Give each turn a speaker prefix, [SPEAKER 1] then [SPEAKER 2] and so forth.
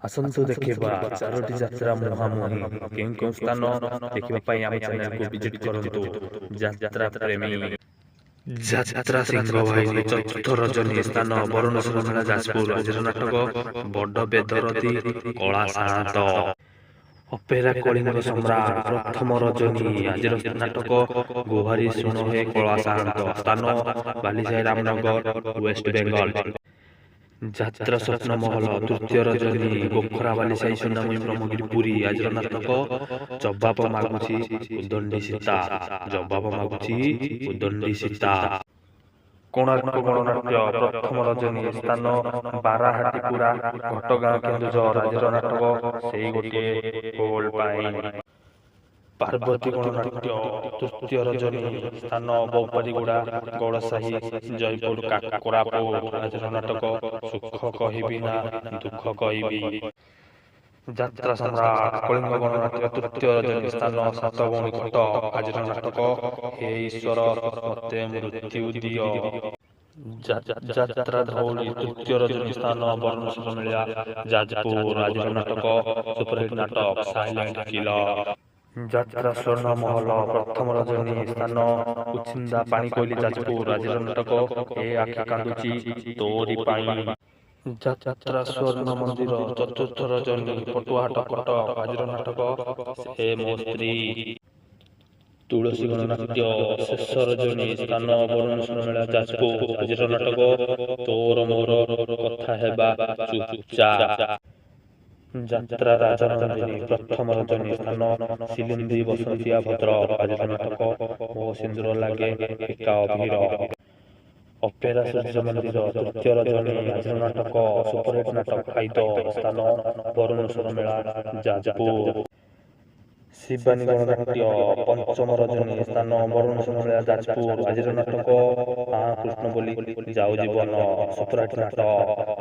[SPEAKER 1] ଆସନ୍ତୁ ଦେଖିବା ଚାରୋଟି ଯାତ୍ରା ମୁହାଁମୁହିଁ। କେଉଁ କେଉଁ ସ୍ଥାନ ଦେଖିବା ପାଇଁ ଆମ ଚ୍ୟାନେଲକୁ ଭିଜିଟ୍ କରନ୍ତୁ। ଯାତ୍ରା ପ୍ରେମୀ ଯାତ୍ରା ସିଂହ ବାହିନୀ ଚତୁର୍ଥ ରଜନୀ ସ୍ଥାନ ବରୁଣେଶ୍ୱର ମେଳା ଯାଜପୁର। ଆଜିର ନାଟକ ବଡ଼ ବେଦରତି କଳା ସାଆନ୍ତ। ଅପେରା କଳିଙ୍ଗ ସମ୍ରାଟ ପ୍ରଥମ ରଜନୀ। ଆଜିର ନାଟକ ଗୁହାରି ଶୁଣ ହେ କଳା ସାଆନ୍ତ। ସ୍ଥାନ ବାଲିସାହି ରାମନଗର ୱେଷ୍ଟ ବେଙ୍ଗଲ। ଯାତ୍ରା ସ୍ୱପ୍ନ ମହଲ ତୃତୀୟ ରଜନୀ ଗୋଖରା ବାଲିସାହି ସୁନାମୁହିଁ ବ୍ରହ୍ମଗିରି ପୁରୀ। ଆଜିର ନାଟକ ଜବାବ ମାଗୁଛି ଉଦଣ୍ଡି ସୀତା। ଜବାବ ମାଗୁଛି ଉଦଣ୍ଡି ସୀତା। କୋଣାର୍କ ଗଣନାଟ୍ୟ ପ୍ରଥମ ରଜନୀ ସ୍ଥାନ ବାରାହାଟିପୁରା ଘଟଗାଁ କେନ୍ଦୁଝର। ଆଜିର ନାଟକ ସେଇ ଗୋଟିଏ ହୋଲ ପାଇଁ। ପାର୍ବତୀ ଗଣନାଟ୍ୟ ତୃତୀୟ ରଜନୀ ସ୍ଥାନ ବୌପାରୀଗୁଡ଼ା ଗୌଡ଼ସାହି ଜୟପୁର କୋରାପୁଟ। ଆଜିର ନାଟକ ସୁଖ କହିବି ନା ଦୁଃଖ କହିବି। ଯାତ୍ରା ସମ୍ରାଟ କଳିଙ୍ଗ ଗଣନାଟ୍ୟ ତୃତୀୟ ରଜନୀ ସ୍ଥାନ ସାତଭଉଣୀ କଟକ। ଆଜିର ନାଟକ ହେ ଈଶ୍ୱର ମତେ ମୃତ୍ୟୁ ଦିଅ। ଯାତ୍ରା ଧଉଳି ତୃତୀୟ ରଜନୀ ସ୍ଥାନ ବରୁଣେଶ୍ୱର ମେଳା ଯାଜପୁର। ଆଜିର ନାଟକ ସୁପରହିଟ୍ ନାଟକ ସାଇଲେଣ୍ଟ କିଲର। ଯାତ୍ରା ସ୍ୱର୍ଣ୍ଣ ମହଲ ପ୍ରଥମ ରଜନୀ ସ୍ଥାନ କୁଚିନ୍ଦା ପାଣିକୋଇଲି ଯାଜପୁର। ଆଜିର ନାଟକ ଏ ଆଖି କାନ୍ଦୁଛି ତୋରି ପାଇଁ। ଯାତ୍ରା ସ୍ୱର୍ଣ୍ଣ ମନ୍ଦିର ଚତୁର୍ଥ ରଜନୀ ପଟୁଆହାଟ କଟକ। ଆଜିର ନାଟକ ସେ ମୋ ସ୍ତ୍ରୀ। ତୁଳସୀ ଗଣନାଟ୍ୟ ଶେଷ ରଜନୀ ସ୍ଥାନ ବରୁଣେଶ୍ୱର ମେଳା ଯାଜପୁର। ଆଜିର ନାଟକ ତୋର ମୋର କଥା ହେବା ଚୁପଚାପ। ଯାତ୍ରା ରାଜନନ୍ଦିନୀ ପ୍ରଥମ ରଜନୀ ସ୍ଥାନ ସିଲିନ୍ଦି ବସନ୍ତିଆ ଭଦ୍ରକ। ଆଜିର ନାଟକ ମୋ ସିନ୍ଦୁର ଲାଗେ ଫିକା ଅଭିର। ଅପେରା ସୂର୍ଯ୍ୟ ମନ୍ଦିର ତୃତୀୟ ରଜନୀ। ଆଜିର ନାଟକ ସୁପରହିଟ୍ ନାଟକ ହାଇଦର। ସ୍ଥାନ ବରୁଣେଶ୍ୱର ମେଳା ଯାଜପୁର। ଶିବାନୀ ଗଣନାଟ୍ୟ ପଞ୍ଚମ ରଜନୀ ସ୍ଥାନ ବରୁଣେଶ୍ୱର ମେଳା ଯାଜପୁର। ଆଜିର ନାଟକ ଆ କୃଷ୍ଣ ବୋଲି ଯାଉ ଜୀବନ ସୁପରହିଟ୍ ନାଟକ।